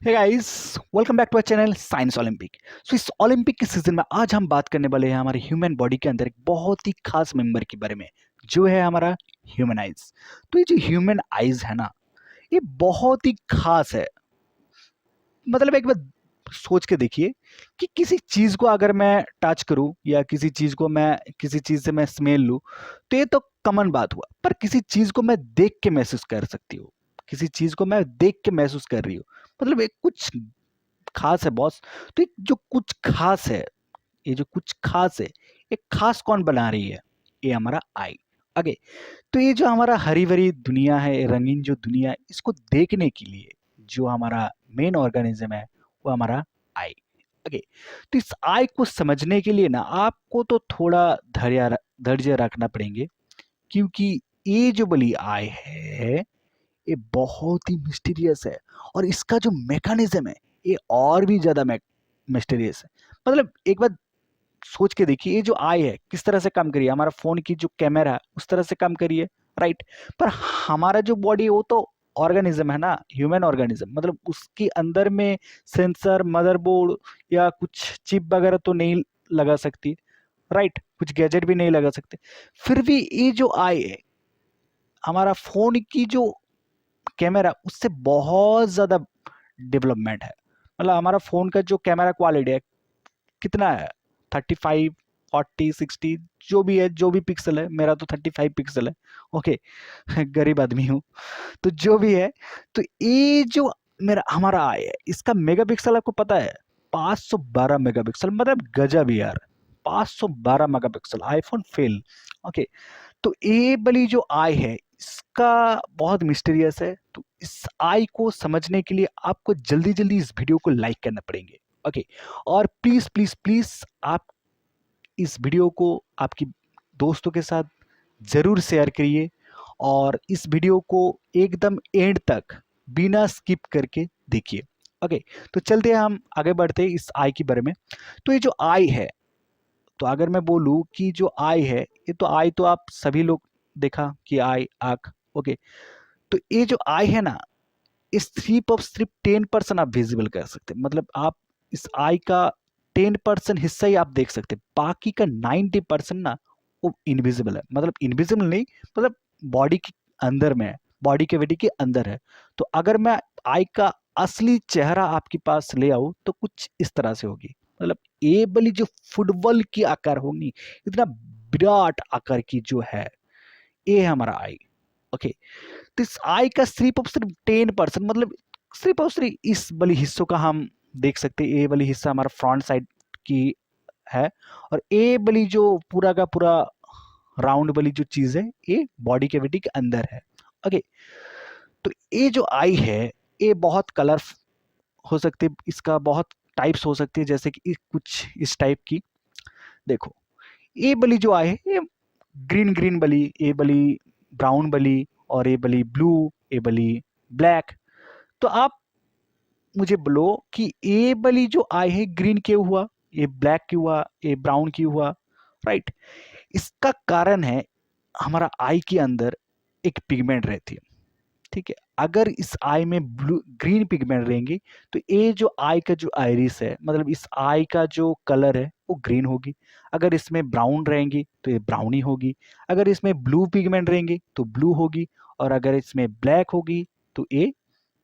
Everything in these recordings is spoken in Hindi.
Hey guys, welcome back to our channel science olympic. इस ओलंपिक के सीजन में आज हम बात करने वाले हैं हमारे ह्यूमन बॉडी के अंदर एक बहुत ही खास मेंबर के बारे में, जो है हमारा ह्यूमन आइज। तो ये जो ह्यूमन आइज है ना, ये बहुत ही खास है। मतलब एक बार सोच के देखिए कि किसी चीज को अगर मैं टच करूं या किसी चीज से मैं स्मेल लूं, तो ये तो कॉमन बात हुआ। पर किसी चीज को मैं देख के महसूस कर सकती हूँ, किसी चीज को मैं देख के महसूस कर रही हूँ। मतलब एक कुछ खास है बॉस। तो जो कुछ खास है, ये जो कुछ खास है, ये खास कौन बना रही है? ये हमारा आई। आगे, तो ये जो हमारा हरी भरी दुनिया है, ये रंगीन जो दुनिया है, इसको देखने के लिए जो हमारा मेन ऑर्गेनिज्म है, वो हमारा आई। ओके, तो इस आई को समझने के लिए ना आपको तो थोड़ा धैर्य रखना पड़ेंगे, क्योंकि ये जो बली आई है, ये बहुत ही मिस्टीरियस है। और इसका जो मैकेनिज्म है, ये और भी ज्यादा मिस्टीरियस है। मतलब एक बार सोच के देखिए, ये जो आई है किस तरह से काम करिए, हमारा फोन की जो कैमरा है उस तरह से काम करिए, राइट। पर हमारा जो बॉडी है वो तो ऑर्गेनिज्म है ना, ह्यूमन ऑर्गेनिज्म। मतलब उसके अंदर में सेंसर, मदरबोर्ड या कुछ चिप वगैरह तो नहीं लगा सकती, राइट। कुछ गैजेट भी नहीं लगा सकते। फिर भी ये जो आई है, हमारा फोन की जो कैमरा, उससे बहुत ज़्यादा डेवलपमेंट है। मतलब हमारा फ़ोन का जो कैमरा क्वालिटी है, कितना है? 35, 40, 60, जो भी है, जो भी पिक्सल है। मेरा तो 35 पिक्सल है। ओके, गरीब आदमी हूँ। तो जो भी है, तो ये जो मेरा हमारा आई है, इसका मेगापिक्सल आपको पता है? 512 मेगापिक्सल। मतलब गजब यार, 512 मेगापिक्सल। IPhone fail. ओके, तो ये वाली जो आई है, इसका बहुत मिस्टीरियस है। तो इस आई को समझने के लिए आपको जल्दी जल्दी इस वीडियो को लाइक करना पड़ेंगे। ओके, और प्लीज प्लीज प्लीज आप इस वीडियो को आपकी दोस्तों के साथ जरूर शेयर करिए, और इस वीडियो को एकदम एंड तक बिना स्किप करके देखिए। ओके, तो चलते हैं, हम आगे बढ़ते हैं इस आई के बारे में। तो ये जो आई है, तो अगर मैं बोलूँ कि जो आई है, ये तो आई तो आप सभी लोग देखा कि आई आँख। ओके, तो ये जो आई है ना, इस सिर्फ 10% आप विजिबल कर सकते हैं। मतलब आप इस आई का 10% हिस्सा ही आप देख सकते हैं, बाकी का 90% ना वो इनविजिबल है। मतलब इनविजिबल नहीं, मतलब बॉडी के अंदर में है, बॉडी कैविटी के अंदर है। तो अगर मैं आई का असली चेहरा आपके पास ले आऊं, तो कुछ इस तरह से होगी। मतलब ये वाली जो फुटबॉल की आकार होगी, इतना विराट आकार की जो है, ये है हमारा आई। ओके, तो इस आई का सिर्फ 10%, मतलब सिर्फ और सिर्फ इस वाली हिस्सों का हम देख सकते हैं। ये वाली हिस्सा हमारा फ्रंट साइड की है, और ये वाली जो पूरा का पूरा राउंड वाली जो चीज है, ये बॉडी कैविटी के अंदर है। ओके, तो ये जो आई है, ये बहुत कलर हो सकती है, इसका बहुत टाइप्स हो सकती है, जैसे कि कुछ इस टाइप की। देखो, ये बली जो आई है, ये ग्रीन ग्रीन बली, ये बली ब्राउन बली, और ये बली ब्लू, ये बली ब्लैक। तो आप मुझे बोलो कि ये बली जो आई है, ग्रीन क्यों हुआ, ये ब्लैक क्यों हुआ, ये ब्राउन क्यों हुआ, राइट। इसका कारण है, हमारा आई के अंदर एक पिगमेंट रहती है, ठीक है। अगर इस आई में ब्लू ग्रीन पिगमेंट रहेंगे, तो ये जो आई का जो आइरिस है, मतलब इस आई का जो कलर है, वो ग्रीन होगी। अगर इसमें ब्राउन रहेंगी तो ये ब्राउनी होगी। अगर इसमें ब्लू पिगमेंट रहेंगे तो ब्लू होगी। और अगर इसमें ब्लैक होगी तो ये,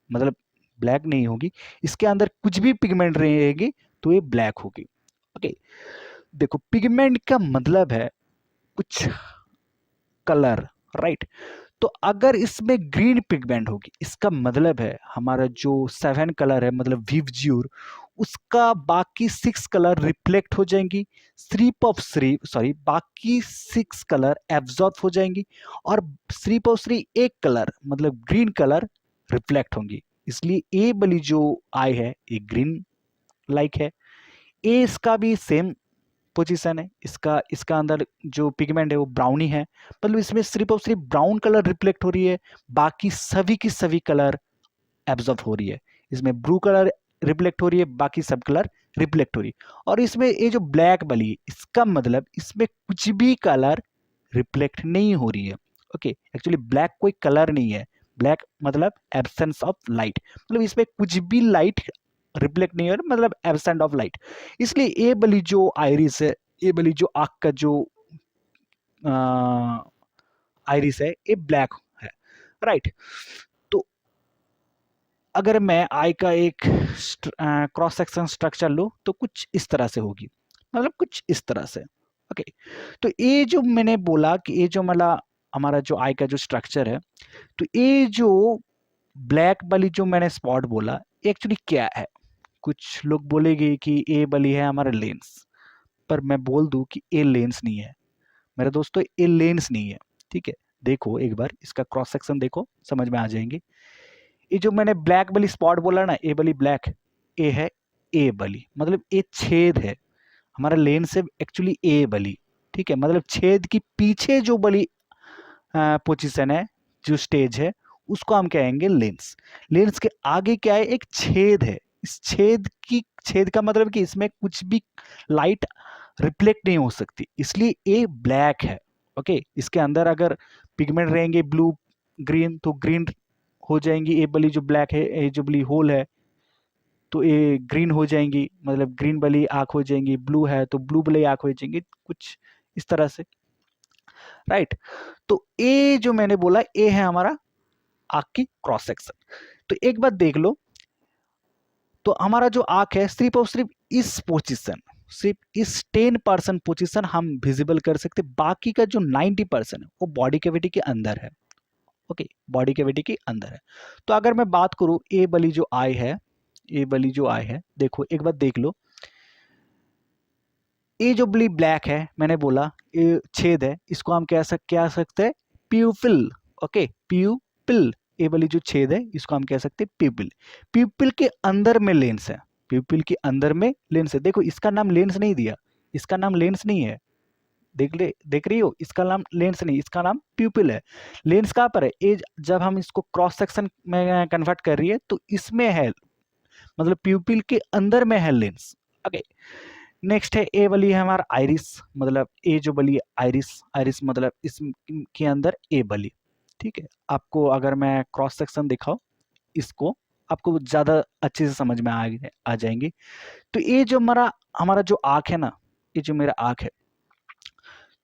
मतलब ब्लैक नहीं होगी, इसके अंदर कुछ भी पिगमेंट रहेंगे तो ये ब्लैक होगी। ओके, देखो, पिगमेंट का मतलब है कुछ कलर, राइट। तो अगर इसमें ग्रीन पिगमेंट होगी, इसका मतलब है हमारा जो 7 कलर है, मतलब विवज्यूर, उसका बाकी 6 कलर रिफ्लेक्ट हो जाएंगी। बाकी 6 कलर एब्जॉर्ब हो जाएंगी, और सिर्फ और सिर्फ एक कलर, मतलब ग्रीन कलर, रिफ्लेक्ट होंगी। इसलिए ए वाली जो आई है, ये ग्रीन लाइक है। ए इसका भी सेम पोजीशन है, इसका इसका अंदर जो पिगमेंट है वो ब्राउनी है। मतलब इसमें सिर्फ और सिर्फ ब्राउन कलर रिफ्लेक्ट हो रही है, बाकी सभी की सभी कलर एब्जॉर्ब हो रही है। इसमें ब्लू कलर रिफ्लेक्ट हो रही है, बाकी सब कलर रिफ्लेक्ट हो रही है। और इसमें ये जो ब्लैक वाली है, इसका मतलब इसमें कुछ भी कलर रिफ्लेक्ट नहीं हो रही है। ओके, एक्चुअली ब्लैक कोई कलर नहीं है, ब्लैक मतलब एब्सेंस ऑफ लाइट, मतलब इसमें कुछ भी लाइट रिफ्लेक्ट नहीं हो रहा, मतलब एब्सेंट ऑफ लाइट। इसलिए ए वाली जो आइरिस है, ये वाली जो आँख का जो आइरिस है, ये ब्लैक है, राइट। तो अगर मैं आई का एक क्रॉस सेक्शन स्ट्रक्चर लूँ तो कुछ इस तरह से होगी, मतलब कुछ इस तरह से। ओके, तो ये जो मैंने बोला कि ये जो मतलब हमारा जो आई का जो स्ट्रक्चर है, तो ये जो ब्लैक वाली जो मैंने स्पॉट बोला एक्चुअली क्या है। कुछ लोग बोलेंगे कि ये वाली है हमारा लेंस, पर मैं बोल दूं कि ये लेंस नहीं है मेरे दोस्तों, ये लेंस नहीं है। ठीक है, देखो एक बार इसका क्रॉस सेक्शन देखो, समझ में आ जाएंगे। ये जो मैंने ब्लैक वाली स्पॉट बोला ना, ए वाली ब्लैक, ए है ए वाली, मतलब ये छेद है हमारा लेंस है एक्चुअली ए वाली। ठीक है, मतलब छेद की पीछे जो वाली पोजीशन है, जो स्टेज है, उसको हम कहेंगे लेंस। लेंस के आगे क्या है, एक छेद है। इस छेद का मतलब कि इसमें कुछ भी लाइट रिफ्लेक्ट नहीं हो सकती, इसलिए ये ब्लैक है। ओके, इसके अंदर अगर पिगमेंट रहेंगे ब्लू ग्रीन, तो ग्रीन हो जाएंगी। ये वाली जो ब्लैक है, ये जो वाली होल है, तो ये ग्रीन हो जाएंगी, मतलब ग्रीन वाली आँख हो जाएंगी। ब्लू है तो ब्लू वाली आँख हो जाएंगी, कुछ इस तरह से, राइट। तो ये जो मैंने बोला, ये है हमारा आँख की क्रॉस सेक्शन। तो एक बात देख लो, तो हमारा जो आँख है सिर्फ और सिर्फ इस पोजीशन, सिर्फ इस 10% पोजीशन हम विजिबल कर सकते, बाकी का जो 90% है वो बॉडी कैविटी के अंदर है। ओके, बॉडी कैविटी के अंदर है। तो अगर मैं बात करूं ए वाली जो आई है, ए वाली जो आई है, देखो एक बार देख लो, ये जो बली ब्लैक है, मैंने बोला ये छेद है, इसको हम क्या सकते हैं, प्यूपिल। ओके, प्यूपिल, ये वाली जो छेद है इसको हम कह सकते हैं प्यूपिल। प्यूपिल के अंदर में लेंस है, प्यूपिल के अंदर में लेंस है। देखो इसका नाम लेंस नहीं दिया, इसका नाम लेंस नहीं है, देख रही हो, इसका नाम लेंस नहीं, इसका नाम प्यूपिल है। लेंस कहाँ पर है, ये जब हम इसको क्रॉस सेक्शन में कन्वर्ट कर रही है तो इसमें है, मतलब प्यूपिल के अंदर में है लेंस। ओके, नेक्स्ट है ए वाली है हमारा आइरिस, मतलब ए जो वाली आइरिस, आइरिस मतलब इसके अंदर ए वाली। ठीक है, आपको अगर मैं क्रॉस सेक्शन दिखाऊं इसको, आपको ज़्यादा अच्छे से समझ में आ जाएंगे। तो ये जो हमारा हमारा जो आँख है ना, ये जो मेरा आँख है,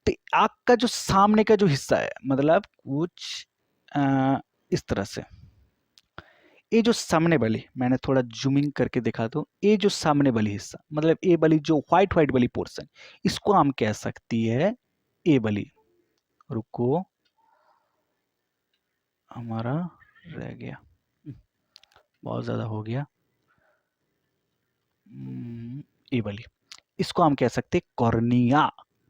तो आँख का जो सामने का जो हिस्सा है, मतलब कुछ इस तरह से, ये जो सामने वाली, मैंने थोड़ा जूमिंग करके दिखा दो, ये जो सामने वाली हिस्सा, मतलब ये वाली जो व्हाइट व्हाइट वाली पोर्शन, इसको हम कह सकती है ए वाली। रुको, हमारा रह गया, बहुत ज्यादा हो गया, ए वाली, इसको हम कह सकते हैं कॉर्निया।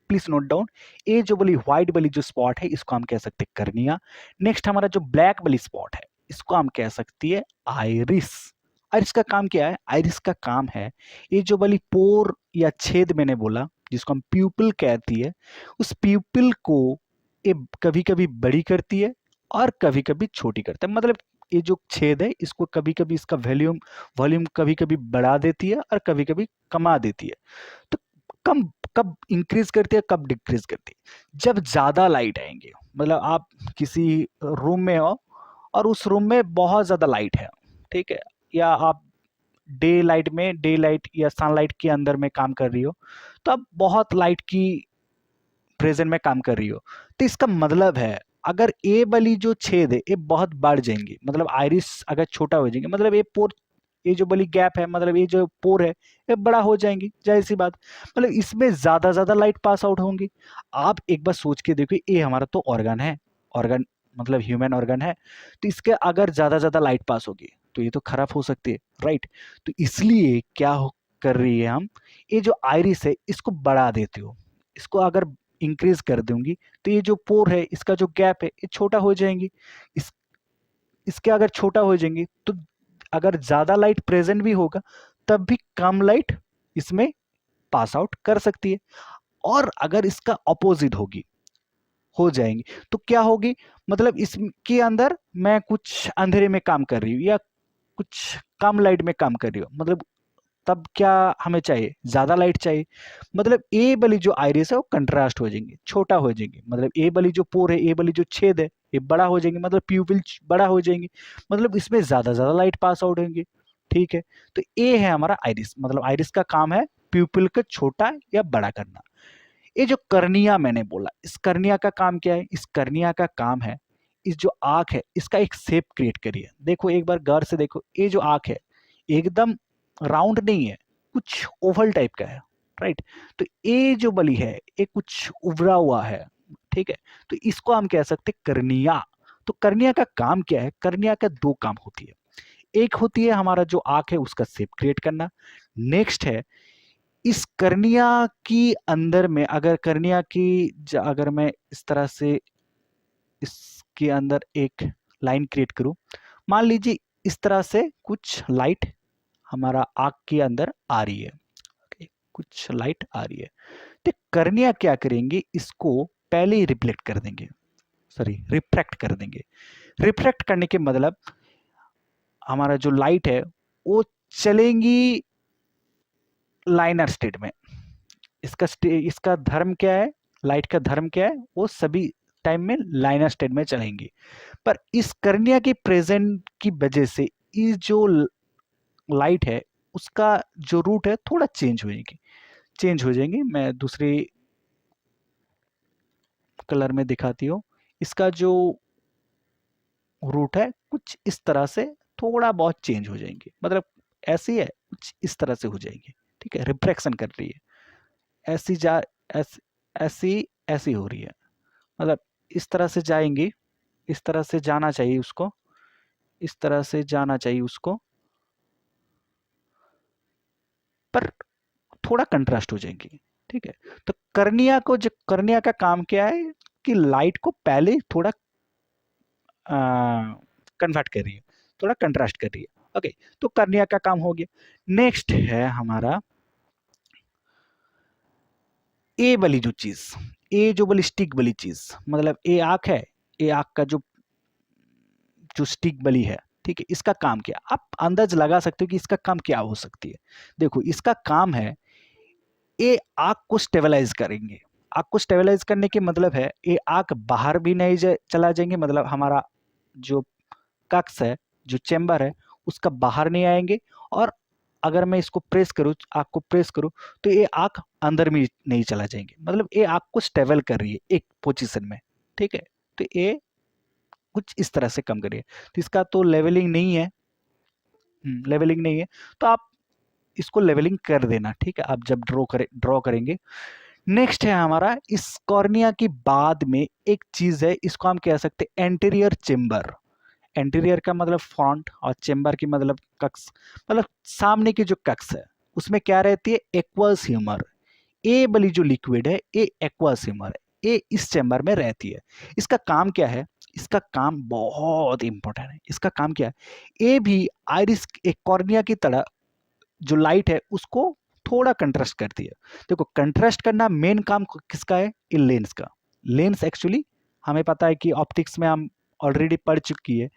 प्लीज नोट डाउन, ये जो वाली व्हाइट वाली जो स्पॉट है इसको हम कह सकते हैं कर्निया। नेक्स्ट हमारा जो ब्लैक वाली स्पॉट है इसको हम कह सकती है आइरिस। आइरिस का काम क्या है, आइरिस का काम है ये जो वाली पोर या छेद मैंने बोला जिसको हम प्यूपिल कहती है, उस प्यूपिल को ये कभी कभी बड़ी करती है और कभी कभी छोटी करता है। मतलब ये जो छेद है इसको कभी कभी इसका वॉल्यूम वॉल्यूम कभी कभी बढ़ा देती है और कभी कभी कमा देती है। तो कम कब इंक्रीज करती है, कब डिक्रीज करती है, जब ज्यादा लाइट आएंगे, मतलब आप किसी रूम में हो और उस रूम में बहुत ज्यादा लाइट है, ठीक है, या आप डे लाइट या सनलाइट के अंदर में काम कर रही हो, तो आप बहुत लाइट की प्रेजेंट में काम कर रही हो, तो इसका मतलब है अगर ए वाली जो छेद है ये बहुत बढ़ जाएंगी, मतलब आइरिस अगर छोटा हो जाएंगे, मतलब ये पोर, ये जो वाली गैप है, मतलब ये जो पोर है ये बड़ा हो जाएंगी, जाहिर सी बात, मतलब इसमें ज्यादा लाइट पास आउट होंगी। आप एक बार सोच के देखो, ये हमारा तो ऑर्गन है, ऑर्गन मतलब ह्यूमन ऑर्गन है, तो इसके अगर ज्यादा लाइट पास होगी तो ये तो खराब हो सकती है, राइट। तो इसलिए कर रही है हम, ये जो आइरिस है इसको बढ़ा देते हो, इसको अगर इंक्रीज कर दूंगी तो ये जो पोर है इसका जो गैप है ये छोटा हो जाएंगी। इस इसके अगर छोटा हो जाएंगे तो अगर ज्यादा लाइट प्रेजेंट भी होगा तब भी कम लाइट इसमें पास आउट कर सकती है। और अगर इसका अपोजिट होगी, हो जाएंगी, तो क्या होगी, मतलब इसके अंदर मैं कुछ अंधेरे में काम कर रही हूँ या कुछ कम लाइट में काम कर रही हूँ, मतलब तब क्या हमें चाहिए, ज़्यादा लाइट चाहिए। मतलब ए वाली जो आइरिस है वो कंट्रास्ट हो जाएंगे, छोटा हो जाएंगे। मतलब ए वाली जो पोर है, ए वाली जो छेद है, ये बड़ा हो जाएंगे, मतलब प्यूपिल बड़ा हो जाएंगे, मतलब इसमें ज़्यादा लाइट पास आउट होंगे। ठीक है, तो ए है हमारा आइरिस। मतलब आइरिस का काम है प्यूपिल को छोटा या बड़ा करना। ये जो कर्निया मैंने बोला, इस कर्निया का काम क्या है? इस कर्निया का काम है, इस जो आँख है इसका एक शेप क्रिएट करिए। देखो एक बार गौर से देखो, ये जो आँख है एकदम राउंड नहीं है, कुछ ओवल टाइप का है, राइट। तो ये जो बली है ये कुछ उभरा हुआ है, ठीक है। तो इसको हम कह सकते कर्निया। तो कर्निया का काम क्या है? कर्निया का दो काम होती है। एक होती है हमारा जो आँख है उसका शेप क्रिएट करना। नेक्स्ट है इस कर्निया की अंदर में, अगर कर्निया की अगर मैं इस तरह से इसके अंदर एक लाइन क्रिएट करूं, मान लीजिए इस तरह से कुछ लाइट हमारा आँख के अंदर आ रही है, ओके, कुछ लाइट आ रही है। तो कर्निया क्या करेंगे, इसको पहले ही रिफ्लेक्ट कर देंगे, सॉरी रिफ्रैक्ट कर देंगे। रिफ्रैक्ट करने के मतलब हमारा जो लाइट है वो चलेंगी लाइनर स्टेट में। इसका धर्म क्या है, लाइट का धर्म क्या है? वो सभी टाइम में लाइनर स्टेट में चलेंगी। पर इस कर्निया की प्रेजेंट की वजह से इस जो लाइट है उसका जो रूट है थोड़ा चेंज हो जाएंगे। मैं दूसरे कलर में दिखाती हूँ। इसका जो रूट है कुछ इस तरह से थोड़ा बहुत चेंज हो जाएंगे, मतलब ऐसी है कुछ इस तरह से हो जाएंगे। ठीक है, रिफ्रैक्शन कर रही है, ऐसी जा ऐसी ऐसी ऐसी हो रही है, मतलब इस तरह से जाएंगी, इस तरह से जाना चाहिए उसको, इस तरह से जाना चाहिए उसको, पर थोड़ा कंट्रास्ट हो जाएंगी। ठीक है, तो कर्निया को, जो कर्निया का काम क्या है कि लाइट को पहले थोड़ा कन्वर्ट कर रही है, थोड़ा कंट्रास्ट कर रही है। ओके, तो कर्निया का काम हो गया। नेक्स्ट है हमारा ए वाली जो चीज, ए जो वाली स्टिक वाली चीज, मतलब ए आंख है, ए आंख का जो स्टिक वाली है, ठीक है, इसका काम क्या? आप अंदाज लगा सकते हो कि इसका काम क्या हो सकती है। देखो इसका काम है ये आग को स्टेबलाइज करेंगे। आग को स्टेबलाइज करने के मतलब है ये आग बाहर भी नहीं चला जाएंगे, मतलब हमारा जो कक्ष है, जो चेंबर है, उसका बाहर नहीं आएंगे। और अगर मैं इसको प्रेस करूँ, आग को प्रेस करूँ, तो ये आग अंदर में नहीं चला जाएंगे। मतलब ये आग को स्टेबल कर रही है एक पोजीशन में। ठीक है, तो ये कुछ इस तरह से कम करिए। तो इसका तो लेवलिंग नहीं है, लेवलिंग नहीं है, तो आप इसको लेवलिंग कर देना। ठीक है, आप जब ड्रॉ करेंगे। नेक्स्ट है हमारा इस कॉर्निया की बाद में एक चीज है, इसको हम कह सकते हैं एंटीरियर चेम्बर। एंटीरियर का मतलब फ्रंट, और चेम्बर की मतलब कक्ष, मतलब सामने की जो कक्ष है उसमें क्या रहती है? Aqueous humour. ए वाली जो लिक्विड है ये एक्वस ह्यूमर है, ये इस चेम्बर में रहती है। इसका काम क्या है? इसका काम बहुत इंपॉर्टेंट है। इसका काम क्या है? ये भी आइरिस एक कॉर्निया की तरह जो लाइट है उसको थोड़ा कंट्रास्ट करती है। देखो कंट्रास्ट करना मेन काम किसका है? ये लेंस का। लेंस एक्चुअली हमें पता है कि ऑप्टिक्स में हम ऑलरेडी पढ़ चुकी है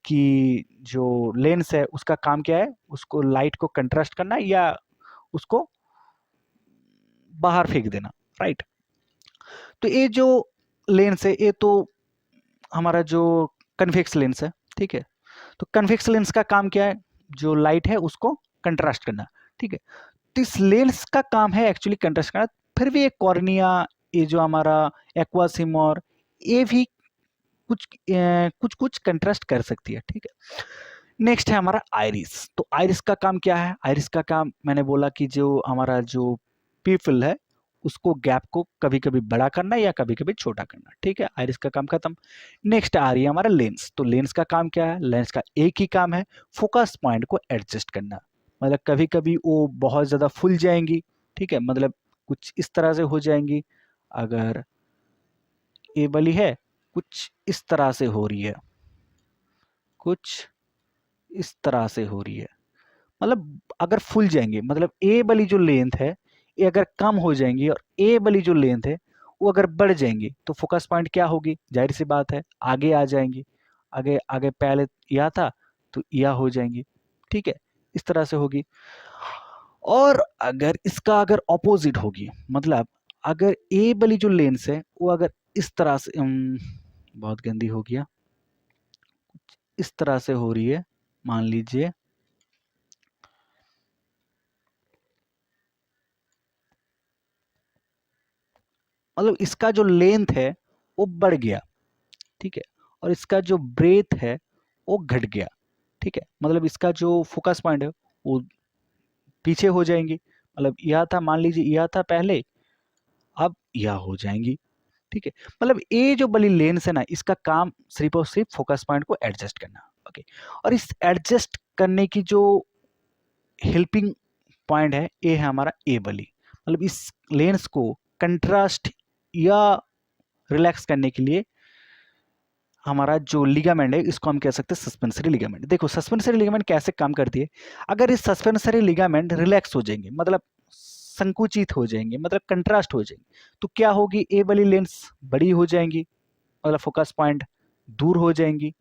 कि जो लेंस है उसका काम क्या है? उसको लाइट को कंट्रास्ट करना या उसको बाहर फेंक देना, राइट। तो ये जो लेंस है ये तो हमारा जो कन्वेक्स लेंस है, ठीक है। तो कन्वेक्स लेंस का काम क्या है? जो लाइट है उसको कंट्रास्ट करना, ठीक है। तो इस लेंस का काम है एक्चुअली कंट्रास्ट करना। फिर भी एक कॉर्निया, ये जो हमारा एक्वास ह्यूमर, ये भी कुछ कुछ कंट्रास्ट कर सकती है, ठीक है। नेक्स्ट है हमारा आइरिस। तो आइरिस का काम क्या है? आइरिस का काम मैंने बोला कि जो हमारा जो पीपल है उसको गैप को कभी कभी बड़ा करना या कभी कभी छोटा करना, ठीक है। आइरिस का काम खत्म। नेक्स्ट आ रही है हमारा लेंस। तो लेंस का काम क्या है? लेंस का एक ही काम है, फोकस पॉइंट को एडजस्ट करना। मतलब कभी कभी वो बहुत ज़्यादा फुल जाएंगी, ठीक है, मतलब कुछ इस तरह से हो जाएंगी। अगर ए वाली है कुछ इस तरह से हो रही है, कुछ इस तरह से हो रही है, मतलब अगर फुल जाएंगे, मतलब ए वाली जो लेंथ है ये अगर कम हो जाएंगी और ए वाली जो लेंथ है वो अगर बढ़ जाएंगी, तो फोकस पॉइंट क्या होगी? जाहिर सी बात है आगे आ जाएंगी। आगे आगे पहले यह था तो यह हो जाएंगी, ठीक है, इस तरह से होगी। और अगर इसका अगर ऑपोजिट होगी, मतलब अगर ए वाली जो लेंस है वो अगर इस तरह से बहुत गंदी हो गया, इस तरह से हो रही है, मान लीजिए मतलब इसका जो लेंथ है वो बढ़ गया, ठीक है, और इसका जो ब्रेथ है वो घट गया, ठीक है, मतलब इसका जो फोकस पॉइंट है वो पीछे हो जाएंगी, मतलब यह था, मान लीजिए यह था पहले, अब यह हो जाएंगी, ठीक है। मतलब ये जो बड़ी लेंस है ना, इसका काम सिर्फ और सिर्फ फोकस पॉइंट को एडजस्ट करना, ओके। और इस एडजस्ट करने की जो हेल्पिंग पॉइंट है, ये है हमारा ए वाली, मतलब इस लेंस को कंट्रास्ट या रिलैक्स करने के लिए हमारा जो लिगामेंट है इसको हम कह सकते हैं सस्पेंसरी लिगामेंट। देखो सस्पेंसरी लिगामेंट कैसे काम करती है, अगर इस सस्पेंसरी लिगामेंट रिलैक्स हो जाएंगे, मतलब संकुचित हो जाएंगे, मतलब कंट्रास्ट हो जाएंगे, तो क्या होगी, ए वाली लेंस बड़ी हो जाएंगी, मतलब फोकस पॉइंट दूर हो जाएंगी,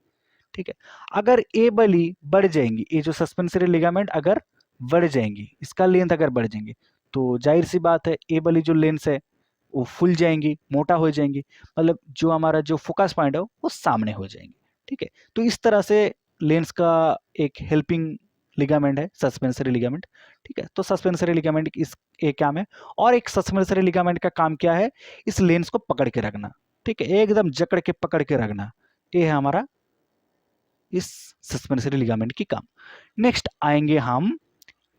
ठीक है। अगर ए वाली बढ़ जाएंगी, ये जो सस्पेंसरी लिगामेंट अगर बढ़ जाएंगी, इसका लेंथ अगर बढ़ जाएंगे, तो जाहिर सी बात है ए वाली जो लेंस है वो फूल जाएंगी, मोटा हो जाएंगी, मतलब जो हमारा जो फोकस पॉइंट है वो सामने हो जाएंगे, ठीक है। तो इस तरह से लेंस का एक हेल्पिंग लिगामेंट है सस्पेंसरी लिगामेंट, ठीक है। तो सस्पेंसरी लिगामेंट इस एक काम है, और एक सस्पेंसरी लिगामेंट का काम क्या है, इस लेंस को पकड़ के रखना, ठीक है, एकदम जकड़ के पकड़ के रखना, ये है हमारा इस सस्पेंसरी लिगामेंट की काम। नेक्स्ट आएंगे हम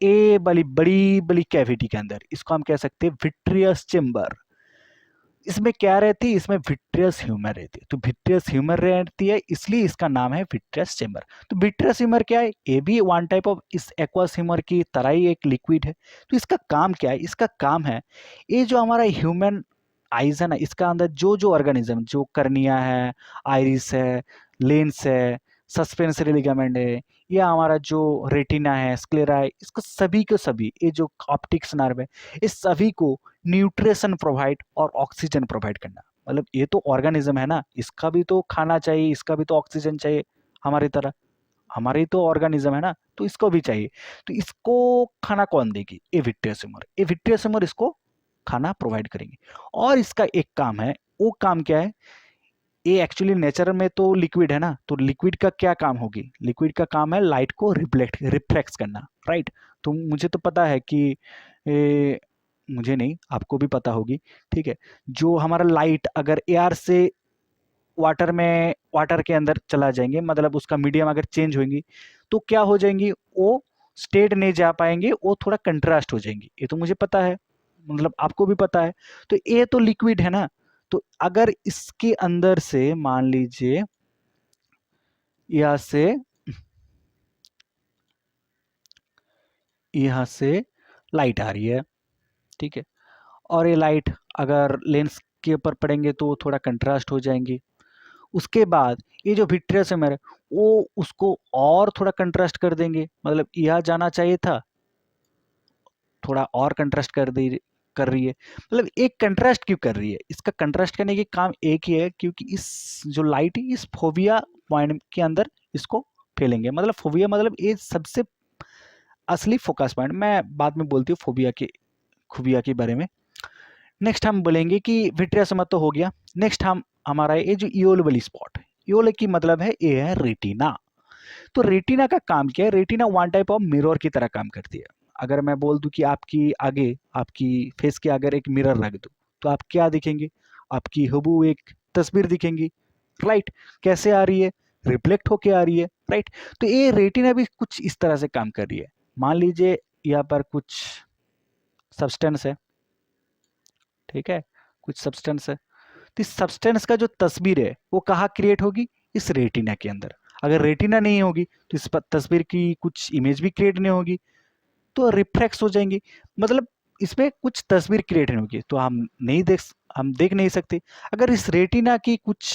ए वाली बड़ी बड़ी कैविटी के अंदर, इसको हम कह सकते हैं विट्रियस चेम्बर। इसमें क्या रहती है, इसमें विट्रियस ह्यूमर रहती है, तो विट्रियस ह्यूमर रहती है, इसलिए इसका नाम है विट्रियस चेम्बर। तो विट्रियस ह्यूमर क्या है, ये भी वन टाइप ऑफ इस एक्वस ह्यूमर की तरह ही एक लिक्विड है। तो इसका काम क्या है, इसका काम है ये जो हमारा ह्यूमन आइज है ना, इसका अंदर जो जो ऑर्गेनिज्म, जो कर्निया है, आइरिस है, लेंस है, सस्पेंसरी लिगामेंट है, या हमारा जो रेटिना है, स्क्लेरा है, इसको सभी के सभी, ये जो ऑप्टिक्स नर्व है, इस सभी को न्यूट्रिशन प्रोवाइड और ऑक्सीजन प्रोवाइड करना, मतलब ये तो ऑर्गेनिज्म है ना, इसका भी तो खाना चाहिए, इसका भी तो ऑक्सीजन चाहिए, हमारी तरह, हमारी तो ऑर्गेनिज्म है ना, तो इसको भी चाहिए। तो इसको खाना कौन देगी, ए विट्रियस ह्यूमर, ए विट्रियस ह्यूमर इसको खाना प्रोवाइड करेंगे। और इसका एक काम है, वो काम क्या है, ये एक्चुअली नेचर में तो लिक्विड है ना, तो लिक्विड का क्या काम होगी, लिक्विड का काम है लाइट को रिफ्लेक्ट करना, राइट। तो मुझे तो पता है कि मुझे नहीं, आपको भी पता होगी, ठीक है। जो हमारा लाइट अगर एयर से वाटर के अंदर चला जाएंगे, मतलब उसका मीडियम अगर चेंज होंगी, तो क्या हो जाएंगी, वो स्टेट नहीं जा पाएंगे, वो थोड़ा कंट्रास्ट हो जाएंगी, ये तो मुझे पता है, मतलब आपको भी पता है। तो ये तो लिक्विड है ना, तो अगर इसके अंदर से मान लीजिए यहाँ से लाइट आ रही है, ठीक है, और ये लाइट अगर लेंस के ऊपर पड़ेंगे तो थोड़ा कंट्रास्ट हो जाएंगी। उसके बाद ये जो विट्रियस है मेरे, वो उसको और थोड़ा कंट्रास्ट कर देंगे, मतलब यह जाना चाहिए था, थोड़ा और कंट्रास्ट कर रही है, मतलब एक कंट्रास्ट क्यों कर रही है, इसका कंट्रास्ट करने के काम एक ही है, क्योंकि इस जो लाइट है इस फोबिया पॉइंट के अंदर इसको फैलेंगे, मतलब फोबिया मतलब ये सबसे असली फोकस पॉइंट, मैं बाद में बोलती हूँ फोबिया की खुबिया के बारे में। नेक्स्ट हम बोलेंगे कि विट्रियस मत तो हो गया, नेक्स्ट हम हमारा ये जो इयोल वाली स्पॉट, इयोल की मतलब है ये है रेटिना। तो रेटिना का काम क्या है, retina one type of mirror की तरह काम करती है। अगर मैं बोल दूं कि आपकी आगे, आपकी फेस के अगर एक मिरर रख दूं, तो आप क्या दिखेंगे, आपकी हबू एक तस्वीर दिखेंगी, राइट। कैसे आ रही है, रिफ्लेक्ट होके आ रही है, राइट। तो ये रेटिना भी कुछ इस तरह से काम कर रही है। मान लीजिए यहाँ पर कुछ सब्सटेंस है, ठीक है, कुछ सब्सटेंस है, तो इस सब्सटेंस का जो तस्वीर है वो कहाँ क्रिएट होगी, इस रेटिना के अंदर। अगर रेटिना नहीं होगी तो इस तस्वीर की कुछ इमेज भी क्रिएट नहीं होगी, तो रिफ्लेक्स हो जाएंगी, मतलब इसमें कुछ तस्वीर क्रिएट नहीं होगी, तो हम देख नहीं सकते। अगर इस रेटिना की कुछ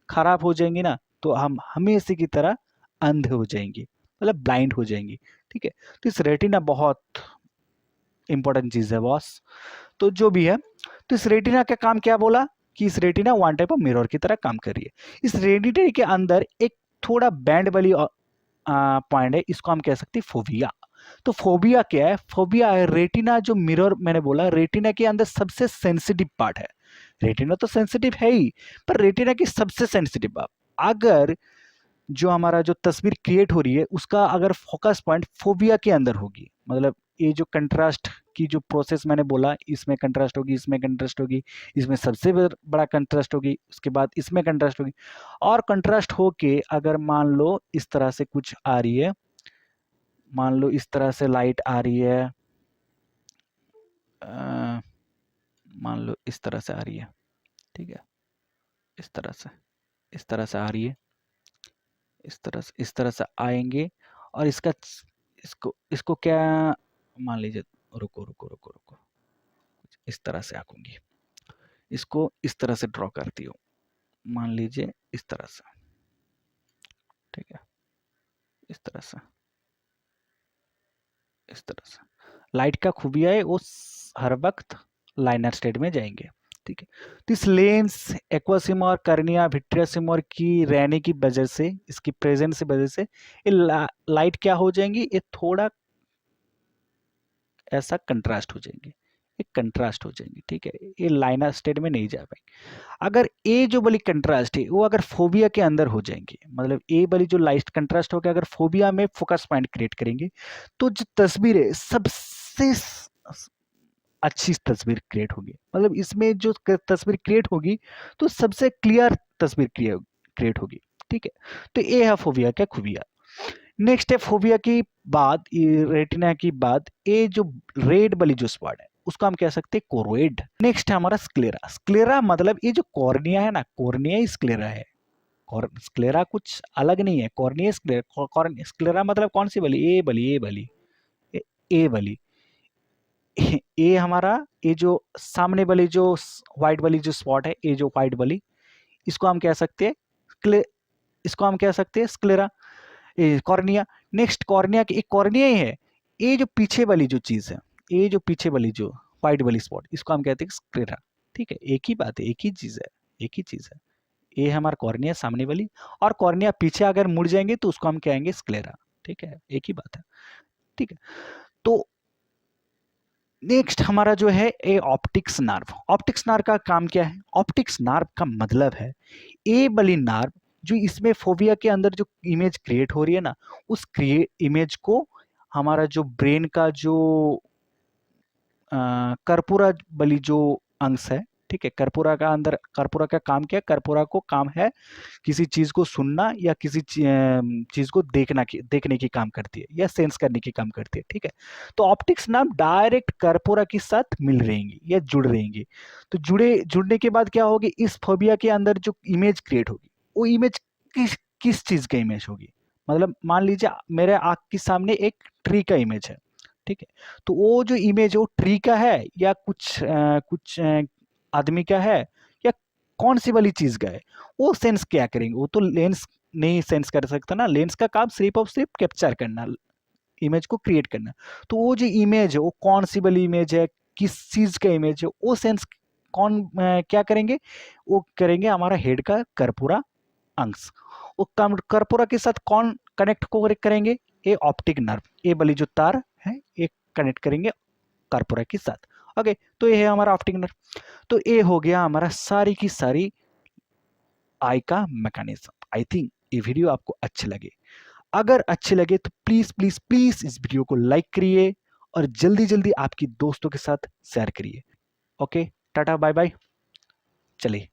खराब हो जाएंगी ना, तो हम हमेशा की तरह अंधे हो जाएंगे, मतलब ब्लाइंड हो जाएंगी, ठीक है। तो इस रेटिना बहुत इंपॉर्टेंट चीज है बॉस। तो जो भी है, तो इस रेटिना का काम क्या बोला, कि इस retina one type of mirror की तरह काम कर रही है। इस रेटिना के अंदर एक थोड़ा बैंड वाली पॉइंट है, इसको हम कह सकते हैं फोविया। तो फोबिया क्या है? फोबिया है रेटिना, जो मिरर मैंने बोला, रेटिना के अंदर सबसे सेंसिटिव पार्ट है। रेटिना तो सेंसिटिव है ही, पर रेटिना की सबसे सेंसिटिव पार्ट, अगर जो हमारा जो तस्वीर क्रिएट हो रही है उसका अगर फोकस पॉइंट फोबिया के अंदर होगी, मतलब ये जो कंट्रास्ट की जो प्रोसेस मैंने बोला, इसमें कंट्रास्ट होगी, इसमें कंट्रास्ट होगी, इसमें सबसे बड़ा कंट्रास्ट होगी, उसके बाद इसमें कंट्रास्ट होगी, और कंट्रास्ट होके अगर मान लो इस तरह से कुछ आ रही है, मान लो इस तरह से लाइट आ रही है, मान लो इस तरह से आ रही है, ठीक है, इस तरह से आ रही है, इस तरह से आएंगे, और इसका इसको क्या, मान लीजिए, रुको रुको रुको रुको, इस तरह से आंकूंगी, इसको इस तरह से ड्रॉ करती हूँ, मान लीजिए इस तरह से, ठीक है, इस तरह से, इस तरह से। लाइट का खूबिया है वो हर वक्त लाइनर स्टेट में जाएंगे, ठीक है। तो इस लेंस एक्वासिम और कर्निया विट्रियसिम और की रहने की वजह से, इसकी प्रेजेंस की वजह से ये लाइट क्या हो जाएंगी, ये थोड़ा ऐसा कंट्रास्ट हो जाएंगे, ये कंट्रास्ट हो जाएंगे, ठीक है, ये लाइनर स्टेट में नहीं जा पाएंगे। अगर ए जो वाली कंट्रास्ट है वो अगर फोबिया के अंदर हो जाएंगे, मतलब ए वाली जो लाइट कंट्रास्ट होकर अगर फोबिया में फोकस पॉइंट क्रिएट करेंगे, तो जो तस्वीर है सबसे अच्छी तस्वीर क्रिएट होगी, मतलब इसमें जो तस्वीर क्रिएट होगी तो सबसे क्लियर तस्वीर क्रिएट होगी, ठीक है। तो ये है फोबिया का खूबिया। नेक्स्ट है फोबिया की बाद, रेटिना की बाद ये जो रेड वाली जो स्पॉट है उसको हम कह सकते हैं कोरोइड। नेक्स्ट है हमारा स्क्लेरा। स्क्लेरा मतलब ये जो कॉर्निया है ना, कॉर्निया ही स्क्लेरा है, स्क्लेरा कुछ अलग नहीं है, कॉर्निया स्क्लेरा। स्क्लेरा मतलब कौन सी बली, ए बली, ए बली, ए बली, ये हमारा ये जो सामने वाली जो व्हाइट वाली जो स्पॉट है, ये जो व्हाइट वाली, इसको हम कह सकते हैं इसको हम कह सकते हैं स्क्लेरा, कॉर्निया। नेक्स्ट कॉर्निया की एक कॉर्निया ही है, ये जो पीछे वाली जो चीज है, ये जो पीछे वाली जो व्हाइट वाली स्पॉट, इसको हम कहते हैं स्क्लेरा, ठीक है, एक ही बात है, एक ही चीज है, एक ही चीज है। ये हमारा कॉर्निया सामने वाली, और कॉर्निया पीछे अगर मुड़ जाएंगे तो उसको हम कहेंगे स्क्लेरा, ठीक है, एक ही बात है, ठीक है। तो नेक्स्ट हमारा जो है ए ऑप्टिक्स नर्व। ऑप्टिक्स नर्व का काम क्या है? ऑप्टिक्स नर्व का मतलब है ए बली नर्व, जो इसमें फोबिया के अंदर जो इमेज क्रिएट हो रही है ना, उस इमेज को हमारा जो ब्रेन का जो कर्पूरा बली जो अंश है, ठीक है, कर्पूरा का अंदर, कर्पूरा का काम क्या है? कर्पूरा को काम है किसी चीज को सुनना या किसी चीज को देखने की काम करती है, या सेंस करने की काम करती है, ठीक है। तो ऑप्टिक्स नाम डायरेक्ट कर्पूरा के साथ मिल रहेंगी या जुड़ रहेंगी। तो जुड़ने के बाद क्या होगी, इस फोबिया के अंदर जो इमेज क्रिएट होगी, वो इमेज किस चीज का इमेज होगी? मतलब मान लीजिए मेरे आंख के सामने एक ट्री का इमेज है, ठीक है, तो वो जो इमेज है वो ट्री का है या कुछ आदमी का है, या कौन सी वाली चीज का है, वो सेंस क्या करेंगे? वो तो लेंस नहीं सेंस कर सकता ना, लेंस का काम सिर्फ और सिर्फ कैप्चर करना, इमेज को क्रिएट करना। तो वो जो इमेज है वो कौन सी वाली इमेज है, किस चीज का इमेज है, वो सेंस कौन क्या करेंगे? वो करेंगे हमारा हेड का कर्पूरा अंश। वो कर्पूरा के साथ कौन कनेक्ट को करेंगे? ये ऑप्टिक नर्व, ये वाली जो तार है ये कनेक्ट करेंगे कर्पूरा के साथ। ओके, तो ये है हमारा ऑप्टिक नर्व। तो ये हो गया हमारा सारी की सारी आई का मैकेनिज्म। आई थिंक ये वीडियो आपको अच्छे लगे, अगर अच्छे लगे तो प्लीज प्लीज प्लीज इस वीडियो को लाइक करिए और जल्दी जल्दी आपकी दोस्तों के साथ शेयर करिए। ओके, टाटा बाय बाय, चलिए।